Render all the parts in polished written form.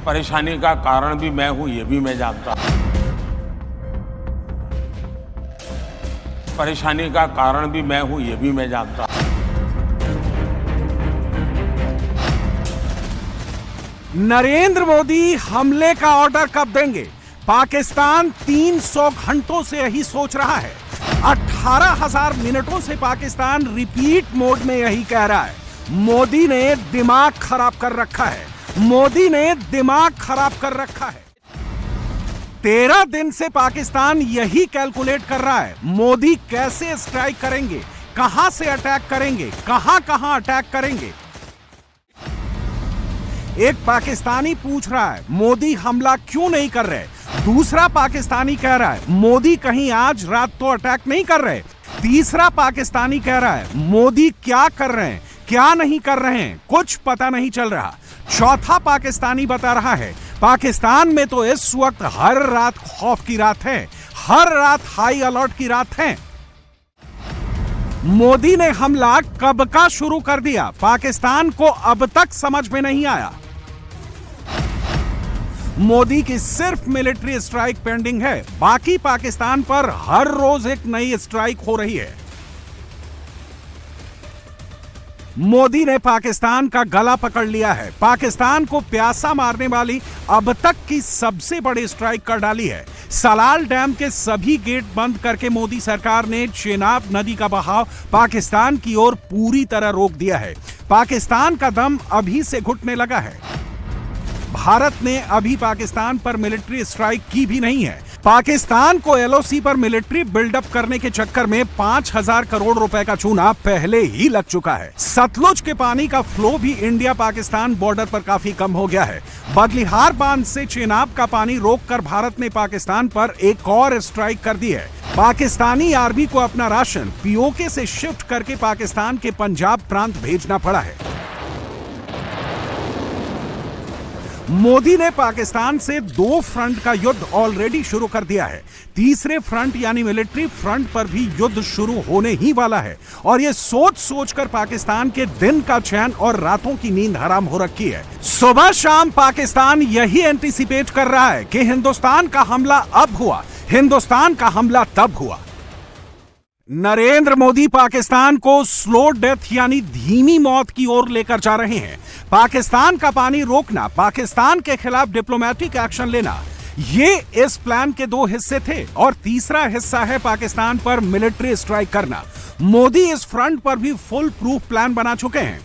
परेशानी का कारण भी मैं हूं, ये भी मैं जानता हूं। परेशानी का कारण भी मैं हूं, ये भी मैं जानता हूं। नरेंद्र मोदी हमले का ऑर्डर कब देंगे? पाकिस्तान 300 घंटों से यही सोच रहा है। 18,000 मिनटों से पाकिस्तान रिपीट मोड में यही कह रहा है। मोदी ने दिमाग खराब कर रखा है। मोदी ने दिमाग खराब कर रखा है। 13 दिन से पाकिस्तान यही कैलकुलेट कर रहा है, मोदी कैसे स्ट्राइक करेंगे, कहां से अटैक करेंगे, कहां अटैक करेंगे। एक पाकिस्तानी पूछ रहा है मोदी हमला क्यों नहीं कर रहे। दूसरा पाकिस्तानी कह रहा है मोदी कहीं आज रात तो अटैक नहीं कर रहे। तीसरा पाकिस्तानी कह रहा है मोदी क्या कर रहे हैं, क्या नहीं कर रहे हैं, कुछ पता नहीं चल रहा। चौथा पाकिस्तानी बता रहा है पाकिस्तान में तो इस वक्त हर रात खौफ की रात है, हर रात हाई अलर्ट की रात है। मोदी ने हमला कब का शुरू कर दिया, पाकिस्तान को अब तक समझ में नहीं आया। मोदी की सिर्फ मिलिट्री स्ट्राइक पेंडिंग है, बाकी पाकिस्तान पर हर रोज एक नई स्ट्राइक हो रही है। मोदी ने पाकिस्तान का गला पकड़ लिया है। पाकिस्तान को प्यासा मारने वाली अब तक की सबसे बड़ी स्ट्राइक कर डाली है। सलाल डैम के सभी गेट बंद करके मोदी सरकार ने चेनाब नदी का बहाव पाकिस्तान की ओर पूरी तरह रोक दिया है। पाकिस्तान का दम अभी से घुटने लगा है। भारत ने अभी पाकिस्तान पर मिलिट्री स्ट्राइक की भी नहीं है। पाकिस्तान को एलओसी पर मिलिट्री बिल्डअप करने के चक्कर में 5,000 करोड़ रुपए का चूना पहले ही लग चुका है। सतलुज के पानी का फ्लो भी इंडिया पाकिस्तान बॉर्डर पर काफी कम हो गया है। बगलिहार बांध से चेनाब का पानी रोककर भारत ने पाकिस्तान पर एक और स्ट्राइक कर दी है। पाकिस्तानी आर्मी को अपना राशन पीओके से शिफ्ट करके पाकिस्तान के पंजाब प्रांत भेजना पड़ा है। मोदी ने पाकिस्तान से 2 फ्रंट का युद्ध ऑलरेडी शुरू कर दिया है। तीसरे फ्रंट यानी मिलिट्री फ्रंट पर भी युद्ध शुरू होने ही वाला है और यह सोच सोचकर पाकिस्तान के दिन का चैन और रातों की नींद हराम हो रखी है। सुबह शाम पाकिस्तान यही एंटीसिपेट कर रहा है कि हिंदुस्तान का हमला अब हुआ, हिंदुस्तान का हमला तब हुआ। नरेंद्र मोदी पाकिस्तान को स्लो डेथ यानी धीमी मौत की ओर लेकर जा रहे हैं। पाकिस्तान का पानी रोकना, पाकिस्तान के खिलाफ डिप्लोमेटिक एक्शन लेना, ये इस प्लान के 2 हिस्से थे और तीसरा हिस्सा है पाकिस्तान पर मिलिट्री स्ट्राइक करना। मोदी इस फ्रंट पर भी फुल प्रूफ प्लान बना चुके हैं।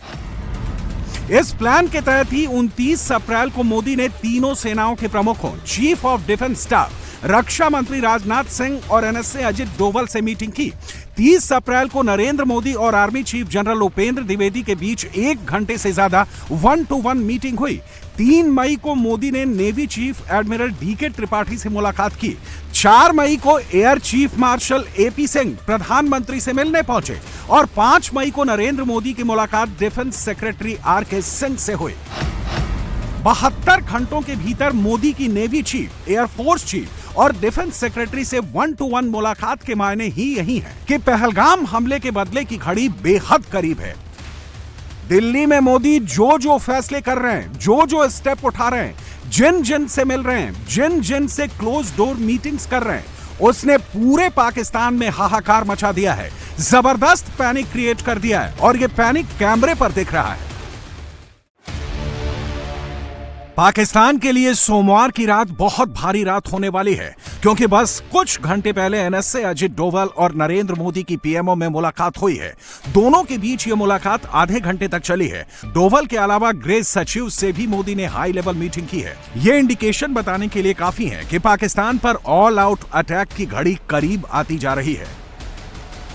इस प्लान के तहत ही 29 अप्रैल को मोदी ने तीनों सेनाओं के प्रमुखों, चीफ ऑफ डिफेंस स्टाफ, रक्षा मंत्री राजनाथ सिंह और एनएसए अजित डोभाल से मीटिंग की। 30 अप्रैल को नरेंद्र मोदी और army chief general Upendra Dwivedi के बीच 1 घंटे से ज्यादा 1-to-1 मीटिंग हुई। 3 मई को मोदी ने navy chief admiral D K Tripathi से मुलाकात की। 4 मई को air chief marshal A P Singh प्रधानमंत्री से मिलने पहुंचे और 5 मई को नरेंद्र मोदी की मुलाकात डिफेंस सेक्रेटरी आरके सिंह से हुई। 72 घंटों के भीतर मोदी की नेवी चीफ, एयरफोर्स चीफ और डिफेंस सेक्रेटरी से 1-to-1 मुलाकात के मायने ही यही है कि पहलगाम हमले के बदले की घड़ी बेहद करीब है। दिल्ली में मोदी जो जो फैसले कर रहे हैं, जो जो स्टेप उठा रहे हैं, जिन जिन से मिल रहे हैं, जिन जिन से क्लोज डोर मीटिंग्स कर रहे हैं, उसने पूरे पाकिस्तान में हाहाकार मचा दिया है, जबरदस्त पैनिक क्रिएट कर दिया है और यह पैनिक कैमरे पर दिख रहा है। पाकिस्तान के लिए सोमवार की रात बहुत भारी रात होने वाली है क्योंकि बस कुछ घंटे पहले एनएसए अजित डोभाल और नरेंद्र मोदी की पीएमओ में मुलाकात हुई है। दोनों के बीच ये मुलाकात आधे घंटे तक चली है। डोभाल के अलावा गृह सचिव से भी मोदी ने हाई लेवल मीटिंग की है। ये इंडिकेशन बताने के लिए काफी है कि पाकिस्तान पर ऑल आउट अटैक की घड़ी करीब आती जा रही है।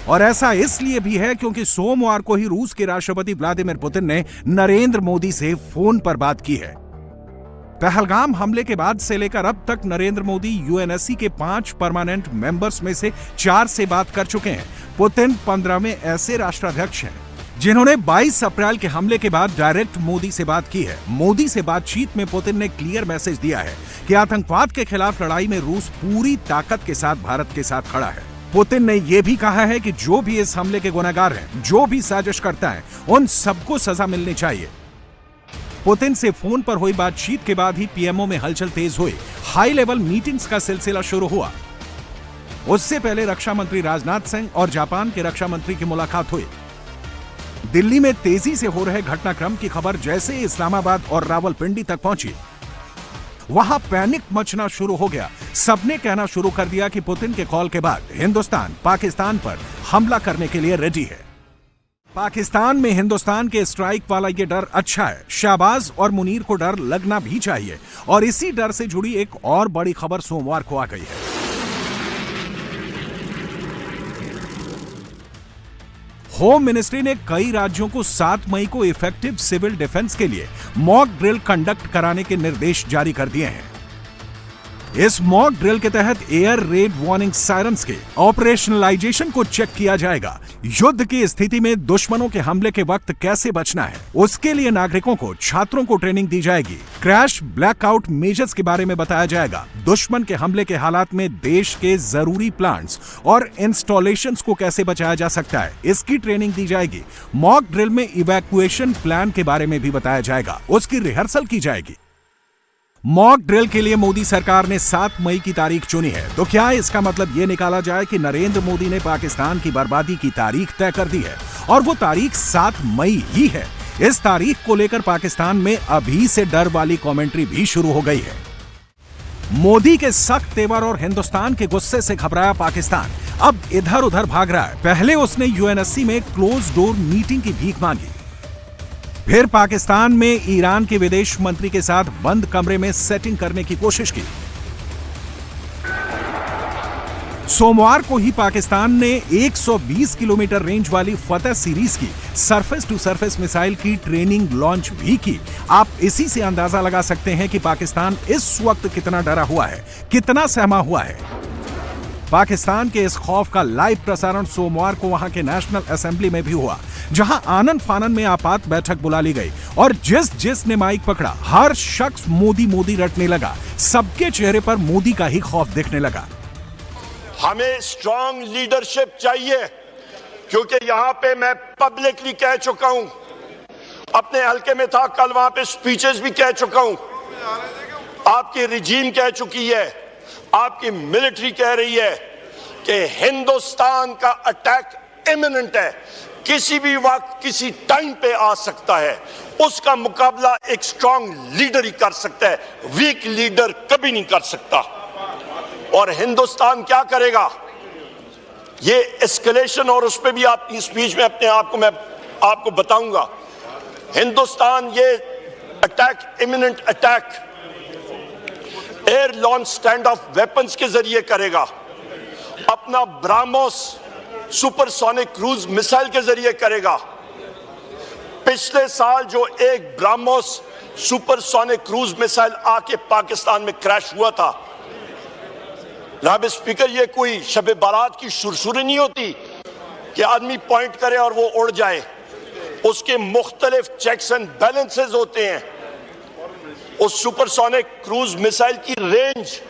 और ऐसा इसलिए भी है क्योंकि सोमवार को ही रूस के राष्ट्रपति व्लादिमीर पुतिन ने नरेंद्र मोदी से फोन पर बात की है। पहलगाम हमले के बाद से लेकर अब तक नरेंद्र मोदी यूएनएससी के 5 परमानेंट मेंबर्स में से 4 से बात कर चुके हैं। पुतिन 15वें ऐसे राष्ट्राध्यक्ष हैं जिन्होंने 22 अप्रैल के हमले के बाद डायरेक्ट मोदी से बात की है। मोदी से बातचीत में पुतिन ने क्लियर मैसेज दिया है कि आतंकवाद के खिलाफ लड़ाई में रूस पूरी ताकत के साथ भारत के साथ खड़ा है। पुतिन ने यह भी कहा है कि जो भी इस हमले के गुनहगार हैं, जो भी साजिश करता है, उन सबको सजा मिलनी चाहिए। पुतिन से फोन पर हुई बातचीत के बाद ही पीएमओ में हलचल तेज हुई। हाई लेवल मीटिंग्स का सिलसिला शुरू हुआ। उससे पहले रक्षा मंत्री राजनाथ सिंह और जापान के रक्षा मंत्री की मुलाकात हुई। दिल्ली में तेजी से हो रहे घटनाक्रम की खबर जैसे इस्लामाबाद और रावलपिंडी तक पहुंची, वहां पैनिक मचना शुरू हो गया। सबने कहना शुरू कर दिया कि पुतिन के कॉल के बाद हिंदुस्तान पाकिस्तान पर हमला करने के लिए रेडी है। पाकिस्तान में हिंदुस्तान के स्ट्राइक वाला ये डर अच्छा है। शाहबाज और मुनीर को डर लगना भी चाहिए। और इसी डर से जुड़ी एक और बड़ी खबर सोमवार को आ गई है। होम मिनिस्ट्री ने कई राज्यों को 7 मई को इफेक्टिव सिविल डिफेंस के लिए मॉक ड्रिल कंडक्ट कराने के निर्देश जारी कर दिए हैं। इस मॉक ड्रिल के तहत एयर रेड वार्निंग सायरन्स के ऑपरेशनलाइजेशन को चेक किया जाएगा। युद्ध की स्थिति में दुश्मनों के हमले के वक्त कैसे बचना है, उसके लिए नागरिकों को, छात्रों को ट्रेनिंग दी जाएगी। क्रैश ब्लैकआउट मेजर्स के बारे में बताया जाएगा। दुश्मन के हमले के हालात में देश के जरूरी प्लांट्स और इंस्टॉलेशंस को कैसे बचाया जा सकता है, इसकी ट्रेनिंग दी जाएगी। मॉक ड्रिल में इवैक्यूएशन प्लान के बारे में भी बताया जाएगा, उसकी रिहर्सल की जाएगी। मॉक ड्रिल के लिए मोदी सरकार ने 7 मई की तारीख चुनी है। तो क्या इसका मतलब यह निकाला जाए कि नरेंद्र मोदी ने पाकिस्तान की बर्बादी की तारीख तय कर दी है और वो तारीख 7 मई ही है? इस तारीख को लेकर पाकिस्तान में अभी से डर वाली कमेंट्री भी शुरू हो गई है। मोदी के सख्त तेवर और हिंदुस्तान के गुस्से से घबराया पाकिस्तान अब इधर उधर भाग रहा है। पहले उसने यूएनएससी में क्लोज डोर मीटिंग की भीख मांगी, फिर पाकिस्तान में ईरान के विदेश मंत्री के साथ बंद कमरे में सेटिंग करने की कोशिश की। सोमवार को ही पाकिस्तान ने 120 किलोमीटर रेंज वाली फतेह सीरीज की सरफेस टू सरफेस मिसाइल की ट्रेनिंग लॉन्च भी की। आप इसी से अंदाजा लगा सकते हैं कि पाकिस्तान इस वक्त कितना डरा हुआ है, कितना सहमा हुआ है। पाकिस्तान के इस खौफ का लाइव प्रसारण सोमवार को वहां के नेशनल असेंबली में भी हुआ, जहां आनन फानन में आपात बैठक बुला ली गई और जिसने माइक पकड़ा हर शख्स मोदी मोदी रटने लगा। सबके चेहरे पर मोदी का ही खौफ दिखने लगा। हमें स्ट्रांग लीडरशिप चाहिए, क्योंकि यहां पे मैं पब्लिकली कह चुका हूं, अपने हल्के में था, कल वहां पे स्पीचेस भी कह चुका हूं, आपकी रिजीम कह चुकी है, आपकी मिलिट्री कह रही है कि हिंदुस्तान का अटैक इमिनेंट है, किसी भी वक्त किसी टाइम पे आ सकता है। उसका मुकाबला एक स्ट्रांग लीडर ही कर सकता है, वीक लीडर कभी नहीं कर सकता। और हिंदुस्तान क्या करेगा, ये एस्केलेशन, और उस पर भी आपकी स्पीच में अपने आप को मैं आपको बताऊंगा। हिंदुस्तान ये attack, imminent attack air launch stand off weapons के जरिए करेगा, अपना ब्राह्मोस सुपरसोनिक क्रूज मिसाइल के जरिए करेगा। पिछले साल जो एक ब्राह्मोस सुपरसोनिक क्रूज मिसाइल आके पाकिस्तान में क्रैश हुआ था, जनाब स्पीकर, ये कोई शब बारात की सुरसुरी नहीं होती कि आदमी पॉइंट करे और वो उड़ जाए। उसके मुख्तलिफ चेक्स एंड बैलेंसेस होते हैं। उस सुपरसोनिक क्रूज मिसाइल की रेंज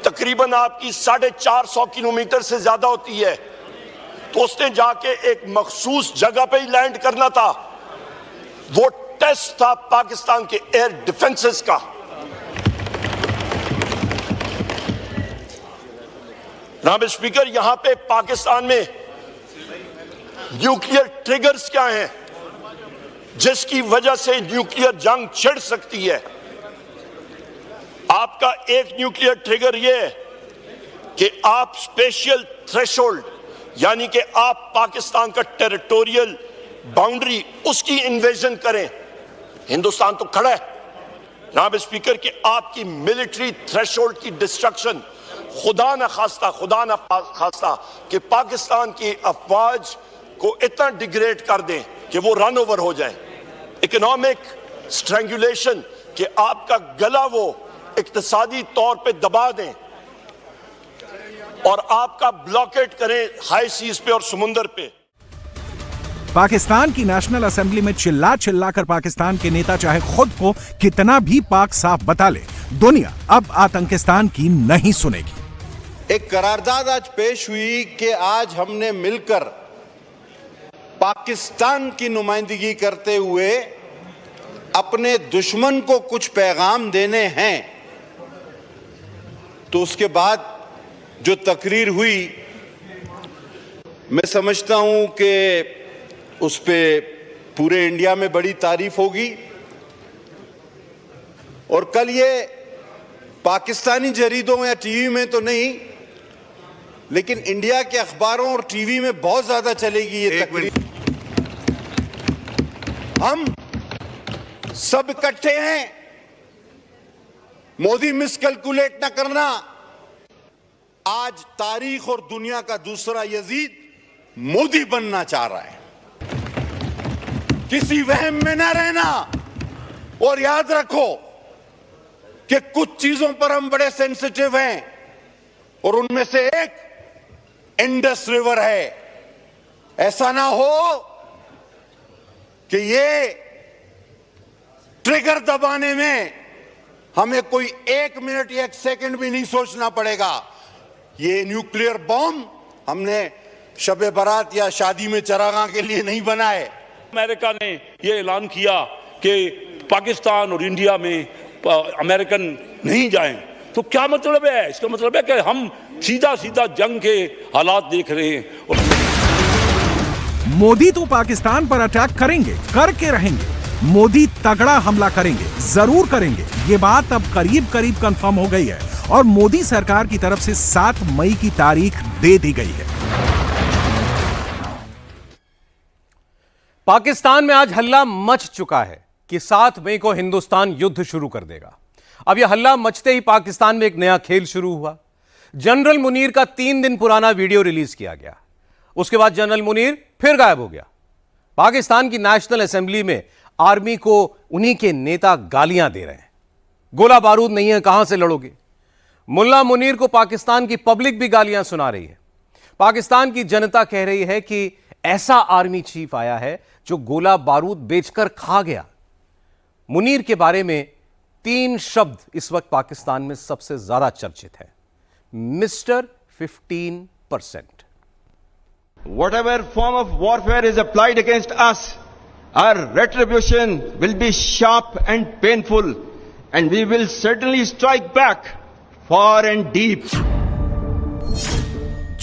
तकरीबन आपकी 450 किलोमीटर से ज्यादा होती है। तो उसने जाके एक मखसूस जगह पे ही लैंड करना था। वो टेस्ट था पाकिस्तान के एयर डिफेंसेस का। जनाब स्पीकर, यहां पे पाकिस्तान में न्यूक्लियर ट्रिगर्स क्या हैं जिसकी वजह से न्यूक्लियर जंग छिड़ सकती है। आपका एक न्यूक्लियर ट्रिगर यह है कि आप स्पेशल थ्रेशोल्ड, यानी कि आप पाकिस्तान का टेरिटोरियल बाउंड्री, उसकी इन्वेजन करें। हिंदुस्तान तो खड़ा है जनाब स्पीकर कि आपकी मिलिट्री थ्रेशोल्ड की डिस्ट्रक्शन, खुदा न खास्ता कि पाकिस्तान की अफवाज को इतना डिग्रेड कर दें कि वो रन ओवर हो जाए। इकोनॉमिक स्ट्रैंगुलेशन कि आपका गला वो इक्तिसादी तौर पे दबा दें और आपका ब्लॉकेट करें हाई सीज पे और समुंदर पे। पाकिस्तान की नेशनल असेंबली में चिल्ला कर पाकिस्तान के नेता चाहे खुद को कितना भी पाक साफ बता ले, दुनिया अब आतंकिस्तान की नहीं सुनेगी। एक करारदाद आज पेश हुई कि आज हमने मिलकर पाकिस्तान की नुमाइंदगी करते हुए अपने दुश्मन को कुछ पैगाम देने हैं तो उसके बाद जो तकरीर हुई, मैं समझता हूं कि उस पे पूरे इंडिया में बड़ी तारीफ होगी। और कल ये पाकिस्तानी जरीदों या टीवी में तो नहीं, लेकिन इंडिया के अखबारों और टीवी में बहुत ज्यादा चलेगी ये तकरीर। हम सब इकट्ठे हैं, मोदी मिसकैलकुलेट ना करना। आज तारीख और दुनिया का दूसरा यजीद मोदी बनना चाह रहा है। किसी वहम में ना रहना और याद रखो कि कुछ चीजों पर हम बड़े सेंसिटिव हैं और उनमें से एक इंडस रिवर है। ऐसा ना हो कि ये ट्रिगर दबाने में हमें कोई 1 मिनट या 1 सेकंड भी नहीं सोचना पड़ेगा। ये न्यूक्लियर बॉम्ब हमने शबे बारात या शादी में चरागाह के लिए नहीं बनाए। अमेरिका ने यह ऐलान किया कि पाकिस्तान और इंडिया में अमेरिकन नहीं जाएं, तो क्या मतलब है? इसका मतलब है कि हम सीधा सीधा जंग के हालात देख रहे हैं। मोदी तो पाकिस्तान पर अटैक करेंगे, करके रहेंगे। मोदी तगड़ा हमला करेंगे, जरूर करेंगे। ये बात अब करीब करीब कंफर्म हो गई है और मोदी सरकार की तरफ से 7 मई की तारीख दे दी गई है। पाकिस्तान में आज हल्ला मच चुका है कि 7 मई को हिंदुस्तान युद्ध शुरू कर देगा। अब यह हल्ला मचते ही पाकिस्तान में एक नया खेल शुरू हुआ। जनरल मुनीर का 3 दिन पुराना वीडियो रिलीज किया गया। उसके बाद जनरल मुनीर फिर गायब हो गया। पाकिस्तान की नेशनल असेंबली में आर्मी को उन्हीं के नेता गालियां दे रहे हैं। गोला बारूद नहीं है, कहां से लड़ोगे? मुल्ला मुनीर को पाकिस्तान की पब्लिक भी गालियां सुना रही है। पाकिस्तान की जनता कह रही है कि ऐसा आर्मी चीफ आया है जो गोला बारूद बेचकर खा गया। मुनीर के बारे में 3 शब्द इस वक्त पाकिस्तान में सबसे ज्यादा चर्चित है। Mister 15%। Whatever form of warfare is applied against us, our retribution will be sharp and painful, and we will certainly strike back far and deep.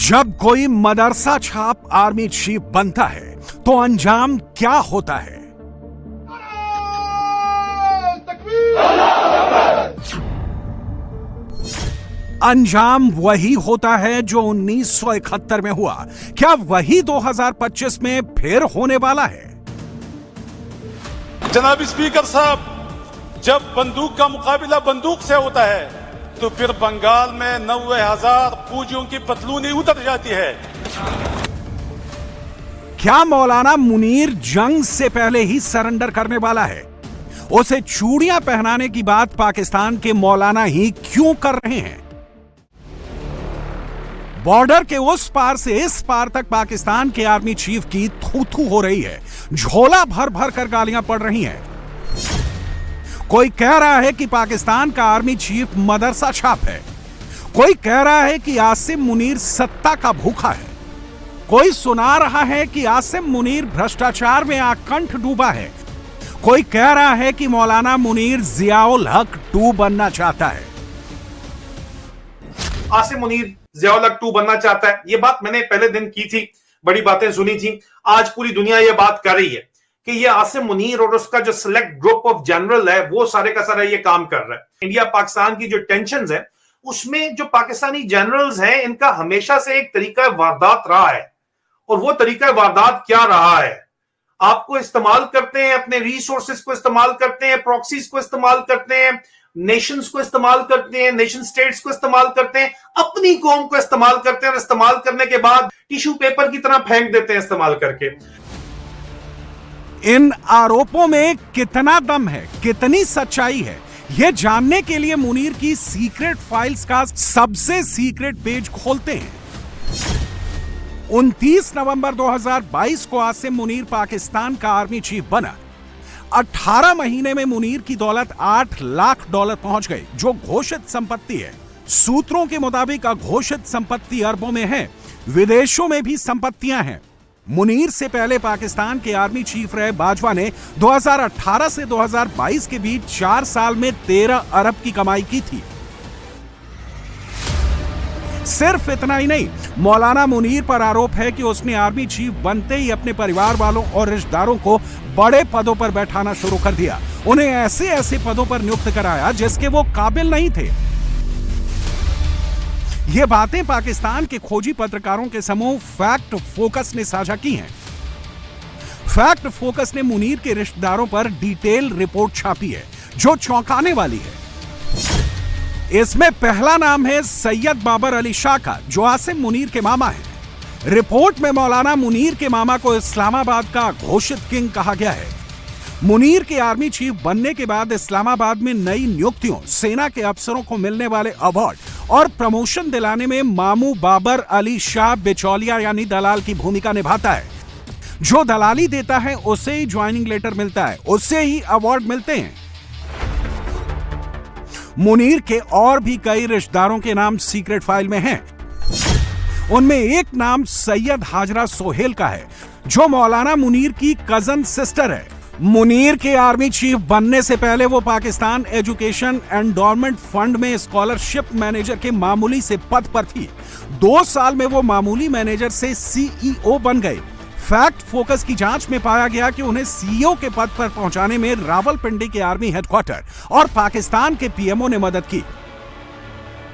जब कोई मदरसा छाप आर्मी चीफ बनता है तो अंजाम क्या होता है? अंजाम वही होता है जो 1971 में हुआ। क्या वही 2025 में फिर होने वाला है? जनाब स्पीकर साहब, जब बंदूक का मुकाबला बंदूक से होता है तो फिर बंगाल में 90,000 फौजियों की पतलूनी उतर जाती है। क्या मौलाना मुनीर जंग से पहले ही सरेंडर करने वाला है? उसे चूड़ियां पहनाने की बात पाकिस्तान के मौलाना ही क्यों कर रहे हैं? बॉर्डर के उस पार से इस पार तक पाकिस्तान के आर्मी चीफ की थू-थू हो रही है। झोला भर भर कर गालियां पड़ रही हैं। कोई कह रहा है कि पाकिस्तान का आर्मी चीफ मदरसा छाप है। कोई कह रहा है कि आसिम मुनीर सत्ता का भूखा है। कोई सुना रहा है कि आसिम मुनीर भ्रष्टाचार में आकंठ डूबा है। कोई कह रहा है कि मौलाना मुनीर जियाउल हक 2 बनना चाहता है। आसिम मुनीर जियाउल हक 2 बनना चाहता है, ये बात मैंने पहले दिन की थी, बड़ी बातें सुनी थी। आज पूरी दुनिया ये बात कर रही है कि ये आसिम मुनीर और उसका जो सिलेक्ट ग्रुप ऑफ जनरल है वो सारे का सारा ये काम कर रहा है। इंडिया पाकिस्तान की जो टेंशंस है उसमें जो पाकिस्तानी जनरल्स हैं इनका हमेशा से एक तरीका वारदात रहा है। और वो तरीका वारदात क्या रहा है? आपको इस्तेमाल करते हैं, अपने रिसोर्सेज को इस्तेमाल करते हैं, प्रॉक्सीज को इस्तेमाल करते हैं, नेशंस को इस्तेमाल करते हैं, नेशन स्टेट्स को इस्तेमाल करते हैं, अपनी कौम को इस्तेमाल करते हैं और इस्तेमाल करने के बाद टिश्यू पेपर की तरह फेंक देते हैं इस्तेमाल करके। इन आरोपों में कितना दम है, कितनी सच्चाई है, यह जानने के लिए मुनीर की सीक्रेट फाइल्स का सबसे सीक्रेट पेज खोलते हैं। 29 नवंबर 2022 को आसिम मुनीर पाकिस्तान का आर्मी चीफ बना। 18 महीने में मुनीर की दौलत $8 लाख पहुंच गई, जो घोषित संपत्ति है। सूत्रों के मुताबिक अघोषित संपत्ति अरबों में है। विदेशों में भी संपत्तियां हैं। मुनीर से पहले पाकिस्तान के आर्मी चीफ रहे बाजवा ने 2018 से 2022 के बीच 4 साल में 13 अरब की कमाई की थी। सिर्फ इतना ही नहीं, मौलाना मुनीर पर आरोप है कि उसने आर्मी चीफ बनते ही अपने परिवार वालों और रिश्तेदारों को बड़े पदों पर बैठाना शुरू कर दिया। उन्हें ऐसे ऐसे पदों पर नियुक्त कराया जिसके वो काबिल नहीं थे। ये बातें पाकिस्तान के खोजी पत्रकारों के समूह फैक्ट फोकस ने साझा की हैं। फैक्ट फोकस ने मुनीर के रिश्तेदारों पर डिटेल रिपोर्ट छापी है जो चौंकाने वाली है। इसमें पहला नाम है सैयद बाबर अली शाह का, जो आसिम मुनीर के मामा है। रिपोर्ट में मौलाना मुनीर के मामा को इस्लामाबाद का घोषित किंग कहा गया है। मुनीर के आर्मी चीफ बनने के बाद इस्लामाबाद में नई नियुक्तियों, सेना के अफसरों को मिलने वाले अवार्ड और प्रमोशन दिलाने में मामू बाबर अली शाह बिचौलिया यानी दलाल की भूमिका निभाता है। जो दलाली देता है उसे ही ज्वाइनिंग लेटर मिलता है, उससे ही अवार्ड मिलते हैं। मुनीर के और भी कई रिश्तेदारों के नाम सीक्रेट फाइल में हैं। उनमें एक नाम सैयद हाजरा सोहेल का है, जो मौलाना मुनीर की कजन सिस्टर है। मुनीर के आर्मी चीफ बनने से पहले वो पाकिस्तान एजुकेशन एंडोमेंट फंड में स्कॉलरशिप मैनेजर के मामूली से पद पर थी। 2 साल में वो मामूली मैनेजर से सीईओ बन गए। फैक्ट फोकस की जांच में पाया गया कि उन्हें सीईओ के पद पर पहुंचाने में रावलपिंडी के आर्मी हेडक्वार्टर और पाकिस्तान के पीएमओ ने मदद की।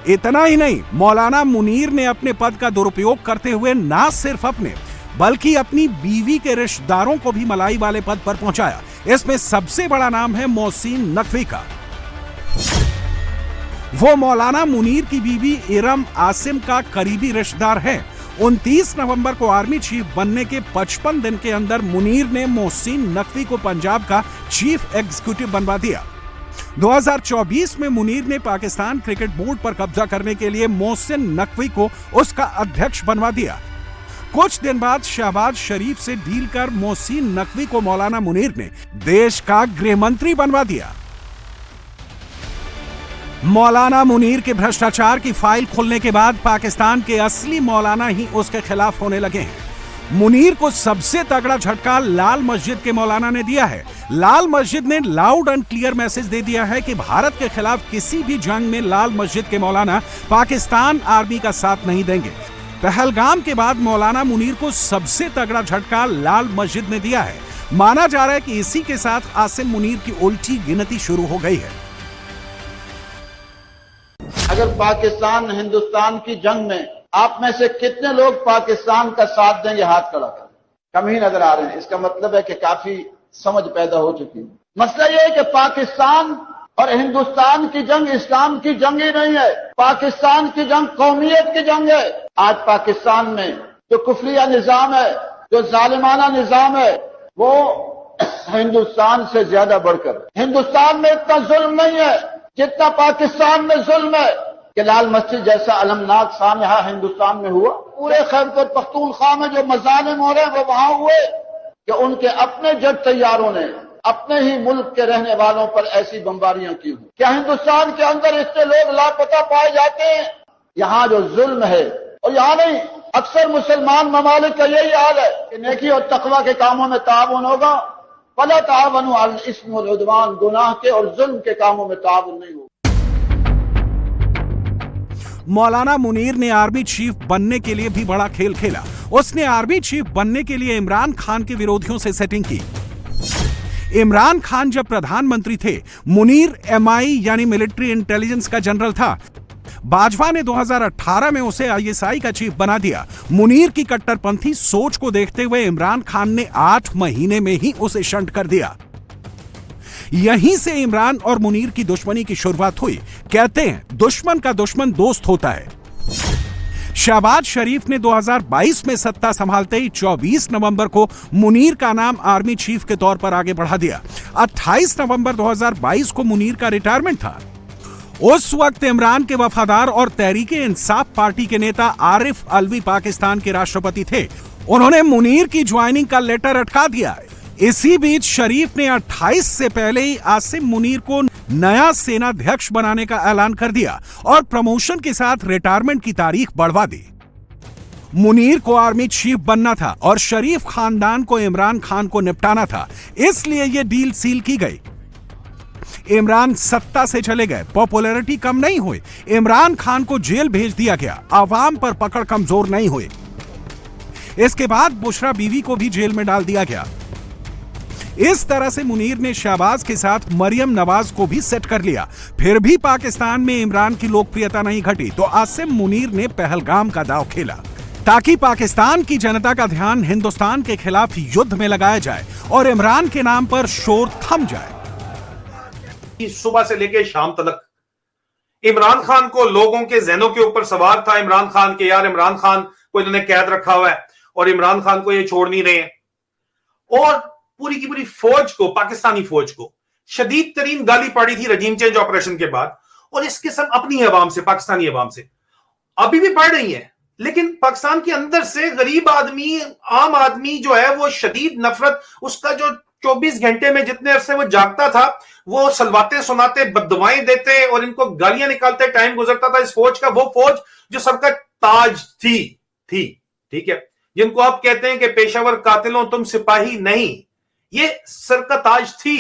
इतना ही नहीं, मौलाना मुनीर ने अपने पद का दुरुपयोग करते हुए ना सिर्फ अपने बल्कि अपनी बीवी के रिश्तेदारों को भी मलाई वाले पद पर पहुंचाया। इसमें सबसे बड़ा नाम है मोहसिन नकवी का। वो मौलाना मुनीर की बीवी इरम आसिम का करीबी रिश्तेदार है। 29 नवंबर को आर्मी चीफ बनने के 55 दिन के अंदर मुनीर ने मोहसिन नकवी को पंजाब का चीफ एग्जीक्यूटिव बनवा दिया। 2024 में मुनीर ने पाकिस्तान क्रिकेट बोर्ड पर कब्जा करने के लिए मोहसिन नकवी को उसका अध्यक्ष बनवा दिया। कुछ दिन बाद शहबाज शरीफ से डील कर मोहसिन नकवी को मौलाना मुनीर ने देश का गृह मंत्री बनवा दिया। मौलाना मुनीर के भ्रष्टाचार की फाइल खुलने के बाद पाकिस्तान के असली मौलाना ही उसके खिलाफ होने लगे हैं। मुनीर को सबसे तगड़ा झटका लाल मस्जिद के मौलाना ने दिया है। लाल मस्जिद ने लाउड एंड क्लियर मैसेज दे दिया है कि भारत के खिलाफ किसी भी जंग में लाल मस्जिद के मौलाना पाकिस्तान आर्मी का साथ नहीं देंगे। पहलगाम के बाद मौलाना मुनीर को सबसे तगड़ा झटका लाल मस्जिद ने दिया है। माना जा रहा है कि इसी के साथ आसिम मुनीर की उल्टी गिनती शुरू हो गई है। अगर पाकिस्तान हिंदुस्तान की जंग में आप में से कितने लोग पाकिस्तान का साथ देंगे, हाथ खड़ा करें। कम ही नजर आ रहे हैं। इसका मतलब है कि काफी समझ पैदा हो चुकी है। मसला यह है कि पाकिस्तान और हिंदुस्तान की जंग इस्लाम की जंग ही नहीं है। पाकिस्तान की जंग कौमियत की जंग है। आज पाकिस्तान में जो कुफरिया निजाम है, जो जालिमाना निजाम है, वो हिंदुस्तान से ज्यादा बढ़कर हिंदुस्तान में इतना जुल्म नहीं है जितना पाकिस्तान में जुल्म है कि लाल मस्जिद जैसा अलमनाक सामहा हिंदुस्तान में हुआ। पूरे खैबर पख्तूनख्वा में जो मजालिम हो रहे हैं वो वहां हुए कि उनके अपने जट तैयारों ने अपने ही मुल्क के रहने वालों पर ऐसी बमबारियां की हुई। क्या हिंदुस्तान के अंदर इतने लोग लापता पाए जाते हैं? यहाँ जो जुल्म है, और यहाँ नहीं, अक्सर मुसलमान ममालिक का यही हाल है कि नेकी और तकवा के कामों में ताउन होगा, वला तावनु अल इस्म वल उद्वान, गुनाह के और जुल्म के कामों में ताउन नहीं होगा। मौलाना मुनीर ने आर्मी चीफ बनने के लिए भी बड़ा खेल खेला। उसने आर्मी चीफ बनने के लिए इमरान खान के विरोधियों से सेटिंग की। इमरान खान जब प्रधानमंत्री थे, मुनीर एमआई यानी मिलिट्री इंटेलिजेंस का जनरल था। बाजवा ने 2018 में उसे आईएसआई का चीफ बना दिया। मुनीर की कट्टरपंथी सोच को देखते हुए इमरान खान ने 8 महीने में ही उसे शंट कर दिया। यहीं से इमरान और मुनीर की दुश्मनी की शुरुआत हुई। कहते हैं दुश्मन का दुश्मन दोस्त होता है। शहबाज शरीफ ने 2022 में सत्ता संभालते ही 24 नवंबर को मुनीर का नाम आर्मी चीफ के तौर पर आगे बढ़ा दिया। 28 नवंबर 2022 को मुनीर का रिटायरमेंट था। उस वक्त इमरान के वफादार और तहरीके इंसाफ पार्टी के नेता आरिफ अलवी पाकिस्तान के राष्ट्रपति थे। उन्होंने मुनीर की ज्वाइनिंग का लेटर अटका दिया। इसी बीच शरीफ ने 28 से पहले ही आसिम मुनीर को नया सेनाध्यक्ष बनाने का ऐलान कर दिया और प्रमोशन के साथ रिटायरमेंट की तारीख बढ़वा दी। मुनीर को आर्मी चीफ बनना था और शरीफ खानदान को इमरान खान को निपटाना था, इसलिए यह डील सील की गई। इमरान सत्ता से चले गए, पॉपुलैरिटी कम नहीं हुई, इमरान खान को जेल भेज दिया गया, आवाम पर पकड़ कमजोर नहीं हुई। इसके बाद बुशरा बीवी को भी जेल में डाल दिया गया। इस तरह से मुनीर ने शहबाज के साथ मरियम नवाज को भी सेट कर लिया। फिर भी पाकिस्तान में इमरान की लोकप्रियता नहीं घटी तो आसिम मुनीर ने पहलगाम का दांव खेला ताकि पाकिस्तान की जनता का ध्यान हिंदुस्तान के खिलाफ युद्ध में लगाया जाए और इमरान के नाम पर शोर थम जाए। सुबह से लेकर शाम तक इमरान खान को लोगों के जहनों के ऊपर सवार था इमरान खान के, यार इमरान खान को इन्होंने कैद रखा हुआ है और इमरान खान को ये छोड़ नहीं रहे हैं। और पूरी की पूरी फौज को, पाकिस्तानी फौज को शदीद तरीन गाली पड़ी थी रजीम चेंज ऑपरेशन के बाद, और इस किस्म अपनी अवाम से, पाकिस्तानी अवाम से अभी भी पड़ रही है। लेकिन पाकिस्तान के अंदर से गरीब आदमी, आम आदमी जो है वो शदीद नफरत, उसका जो 24 घंटे में जितने अरसे वो जागता था वो सलवाते सुनाते, बददुआएं देते और इनको गालियां निकालते टाइम गुजरता था इस फौज का। वो फौज जो सबका ताज थी, ठीक है, जिनको आप कहते हैं कि पेशावर कातिलों तुम सिपाही नहीं, ये सर का ताज थी।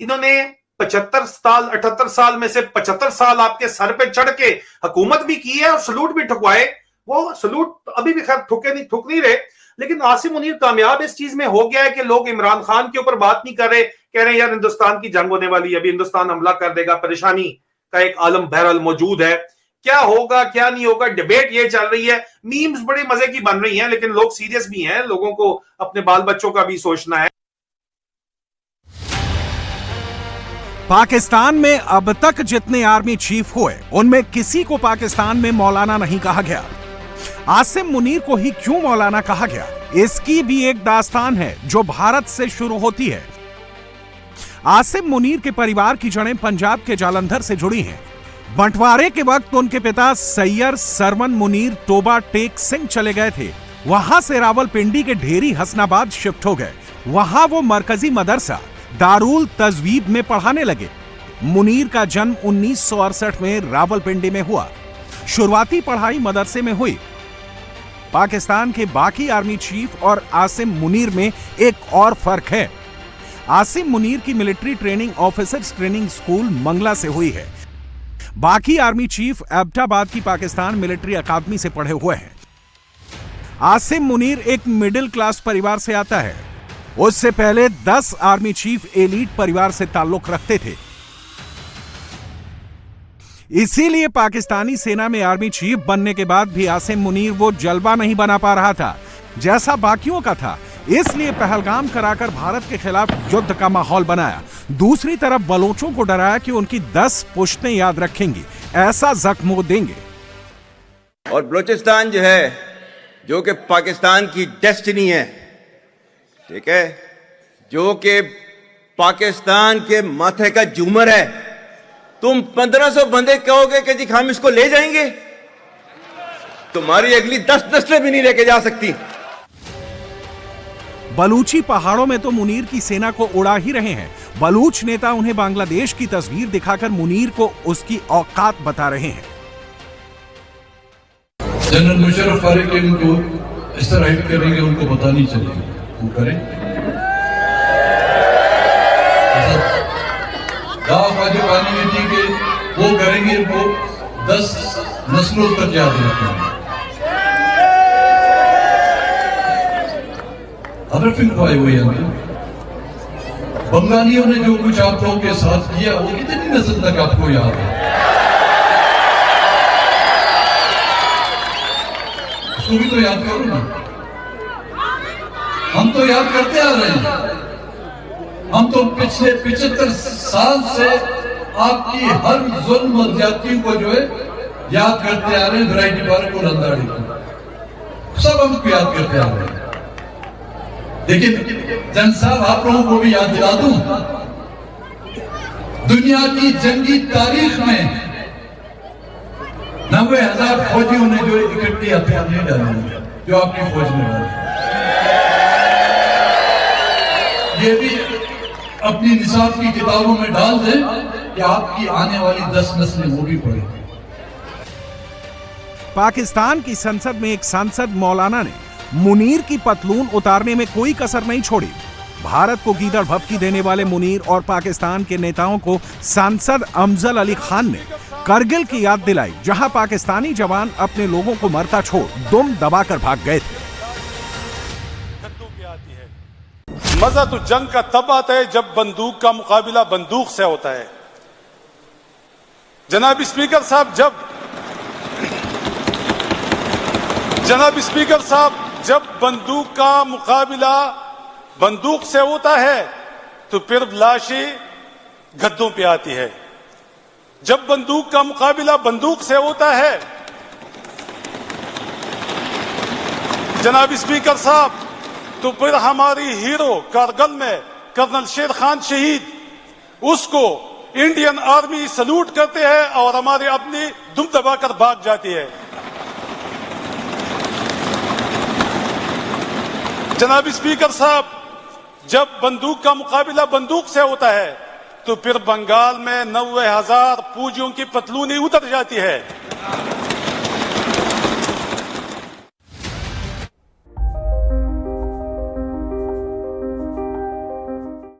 इन्होंने 75 साल, 78 साल में से 75 साल आपके सर पे चढ़ के हुकूमत भी की है और सलूट भी ठुकवाए। वो सलूट अभी भी खैर ठुक नहीं रहे, लेकिन आसिम मुनीर कामयाब इस चीज में हो गया है कि लोग इमरान खान के ऊपर बात नहीं कर रहे, कह रहे हैं यार हिंदुस्तान की जंग होने वाली है, अभी हिंदुस्तान हमला कर देगा, परेशानी का एक आलम बहरहाल मौजूद है, क्या होगा क्या नहीं होगा, डिबेट ये चल रही है, मीम्स बड़े मजे की बन रही हैं, लेकिन लोग सीरियस भी हैं, लोगों को अपने बाल बच्चों का भी सोचना है। पाकिस्तान में अब तक जितने आर्मी चीफ हुए उनमें किसी को पाकिस्तान में मौलाना नहीं कहा गया। आसिम मुनीर को ही क्यों मौलाना कहा गया, इसकी भी एक दास्तान है जो भारत से शुरू होती है। आसिम मुनीर के परिवार की जड़ें पंजाब के जालंधर से जुड़ी हैं। बंटवारे के वक्त उनके पिता सैयद सरवन मुनीर टोबा टेक सिंह चले गए थे। वहां से रावलपिंडी के ढेरी हसनाबाद शिफ्ट हो गए। वहां वो मरकजी मदरसा दारुल तजवीब में पढ़ाने लगे। मुनीर का जन्म 1968 में रावलपिंडी में हुआ। शुरुआती पढ़ाई मदरसे में हुई। पाकिस्तान के बाकी आर्मी चीफ और आसिम मुनीर में एक और फर्क है। आसिम मुनीर की military training officers training school Mangla से हुई है। बाकी आर्मी चीफ एबटाबाद की पाकिस्तान मिलिट्री अकादमी से पढ़े हुए हैं। आसिम मुनीर एक मिडिल क्लास परिवार से आता है। उससे पहले 10 आर्मी चीफ एलीट परिवार से ताल्लुक रखते थे। इसीलिए पाकिस्तानी सेना में आर्मी चीफ बनने के बाद भी आसिम मुनीर वो जलवा नहीं बना पा रहा था जैसा बाकियों का था। इसलिए पहलगाम कराकर भारत के खिलाफ युद्ध का माहौल बनाया। दूसरी तरफ बलोचों को डराया कि उनकी 10 पुश्तें याद रखेंगी, ऐसा जख्म देंगे। और बलूचिस्तान जो है, जो कि पाकिस्तान की डेस्टिनी है, ठीक है, जो कि पाकिस्तान के माथे का झूमर है, तुम 1500 बंदे कहोगे कि जी हम इसको ले जाएंगे, तुम्हारी अगली 10 नस्लें भी नहीं लेके जा सकती। बलूची पहाड़ों में तो मुनीर की सेना को उड़ा ही रहे हैं। बलूच नेता उन्हें बांग्लादेश की तस्वीर दिखाकर मुनीर को उसकी औकात बता रहे हैं। जनरल मुशर्रफ फारूकी उनको इस तरह हिट करेंगे, उनको पता नहीं चलेगा, वो करें। वो करेंगे, वो 10 नस्लों तक याद रखेंगे। बंगालियों ने जो कुछ आप लोगों के साथ किया वो कितनी नस्ल तक आपको याद है, उसको भी तो याद करो ना। हम तो याद करते आ रहे हैं। हम तो पिछले 75 साल से आपकी हर जुल्म और ज्यादती को जो है याद करते आ रहे हैं। वैरायटी पार्क और अंदाड़ी को सब हमको याद करते आ रहे हैं। लेकिन जन साहब, आप लोगों को भी याद दिला दूं, दुनिया की जंगी तारीख में 90,000 फौजियों ने जो इकट्ठे हथियार नहीं डाले जो आपकी फौज ने डाले, ये भी अपनी निसाब की किताबों में डाल दें कि आपकी आने वाली 10 नस्लें वो भी पढ़ेंगी। पाकिस्तान की संसद में एक सांसद मौलाना ने मुनीर की पतलून उतारने में कोई कसर नहीं छोड़ी। भारत को गीदड़ भभकी देने वाले मुनीर और पाकिस्तान के नेताओं को सांसद अफजल अली खान ने करगिल की याद दिलाई, जहां पाकिस्तानी जवान अपने लोगों को मरता छोड़ दुम दबाकर भाग गए थे। मजा तो जंग का तब आता है जब बंदूक का मुकाबला बंदूक से होता है। जनाब स्पीकर साहब, जब बंदूक का मुकाबला बंदूक से होता है तो फिर लाशें गद्दों पे आती है। जब बंदूक का मुकाबला बंदूक से होता है, जनाब स्पीकर साहब, तो फिर हमारी हीरो कारगिल में कर्नल शेर खान शहीद, उसको इंडियन आर्मी सल्यूट करते हैं और हमारी अपनी दुम दबाकर भाग जाती है। जनाब स्पीकर साहब, जब बंदूक का मुकाबला बंदूक से होता है तो फिर बंगाल में 90,000 फौजियों की पतलूनी उतर जाती है।